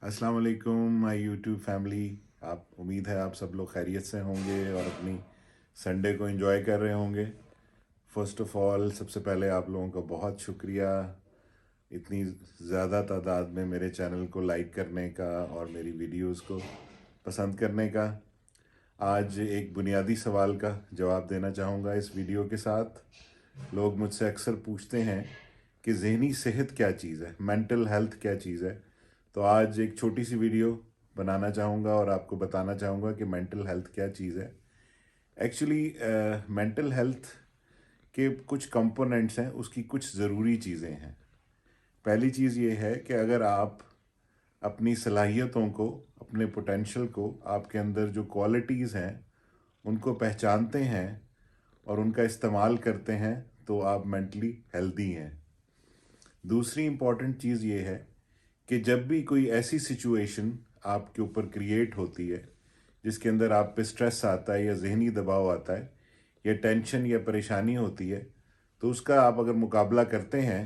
अस्सलाम वालेकुम my YouTube family. आप उम्मीद है आप सब लोग खैरियत से होंगे और अपनी संडे को एंजॉय कर रहे होंगे। फ़र्स्ट ऑफ़ ऑल सबसे पहले आप लोगों का बहुत शुक्रिया इतनी ज़्यादा तादाद में मेरे चैनल को लाइक करने का और मेरी वीडियोस को पसंद करने का। आज एक बुनियादी सवाल का जवाब देना चाहूँगा इस वीडियो के साथ। लोग मुझसे अक्सर पूछते हैं कि ज़हनी सेहत क्या चीज़ है, मेंटल हेल्थ क्या चीज़ है। तो आज एक छोटी सी वीडियो बनाना चाहूँगा और आपको बताना चाहूँगा कि मेंटल हेल्थ क्या चीज़ है। एक्चुअली मेंटल हेल्थ के कुछ कंपोनेंट्स हैं, उसकी कुछ ज़रूरी चीज़ें हैं। पहली चीज़ ये है कि अगर आप अपनी सलाहियतों को, अपने पोटेंशियल को, आपके अंदर जो क्वालिटीज़ हैं उनको पहचानते हैं और उनका इस्तेमाल करते हैं तो आप मेंटली हेल्दी हैं। दूसरी इम्पॉर्टेंट चीज़ ये है कि जब भी कोई ऐसी सिचुएशन आपके ऊपर क्रिएट होती है जिसके अंदर आप पे स्ट्रेस आता है या जहनी दबाव आता है या टेंशन या परेशानी होती है, तो उसका आप अगर मुकाबला करते हैं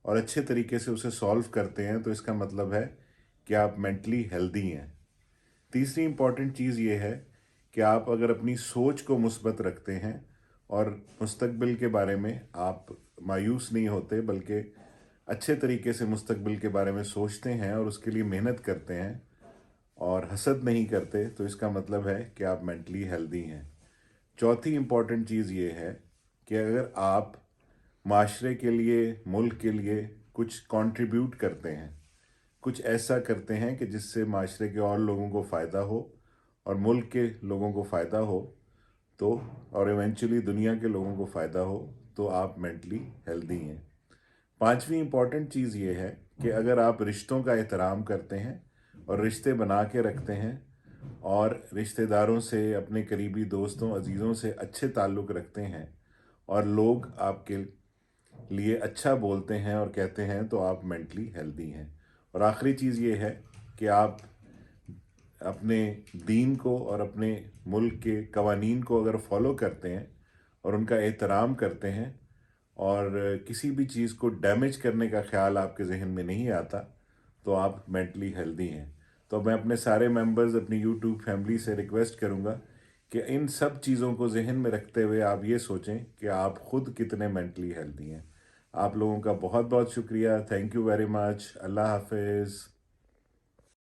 और अच्छे तरीके से उसे सॉल्व करते हैं तो इसका मतलब है कि आप मेंटली हेल्दी हैं। तीसरी इम्पॉर्टेंट चीज़ ये है कि आप अगर अपनी सोच को मुस्बत रखते हैं और मुस्तकबिल के बारे में आप मायूस नहीं होते बल्कि अच्छे तरीके से मुस्तकबिल के बारे में सोचते हैं और उसके लिए मेहनत करते हैं और हसद नहीं करते, तो इसका मतलब है कि आप मेंटली हेल्दी हैं। चौथी इम्पॉर्टेंट चीज़ ये है कि अगर आप माशरे के लिए, मुल्क के लिए कुछ कंट्रीब्यूट करते हैं, कुछ ऐसा करते हैं कि जिससे माशरे के और लोगों को फ़ायदा हो और मुल्क के लोगों को फ़ायदा हो, तो और इवेंचुअली दुनिया के लोगों को फ़ायदा हो, तो आप मेंटली हेल्दी हैं। पांचवी इम्पॉर्टेंट चीज़ ये है कि अगर आप रिश्तों का एहतराम करते हैं और रिश्ते बना के रखते हैं और रिश्तेदारों से, अपने करीबी दोस्तों, अजीज़ों से अच्छे ताल्लुक़ रखते हैं और लोग आपके लिए अच्छा बोलते हैं और कहते हैं, तो आप मेंटली हेल्दी हैं। और आखिरी चीज़ ये है कि आप अपने दीन को और अपने मुल्क के कवानीन को अगर फॉलो करते हैं और उनका एहतराम करते हैं और किसी भी चीज़ को डैमेज करने का ख्याल आपके जहन में नहीं आता, तो आप मेंटली हेल्दी हैं। तो मैं अपने सारे मेंबर्स, अपनी यूट्यूब फैमिली से रिक्वेस्ट करूंगा कि इन सब चीज़ों को जहन में रखते हुए आप ये सोचें कि आप खुद कितने मेंटली हेल्दी हैं। आप लोगों का बहुत बहुत शुक्रिया। Thank you very much. Allah हाफिज़।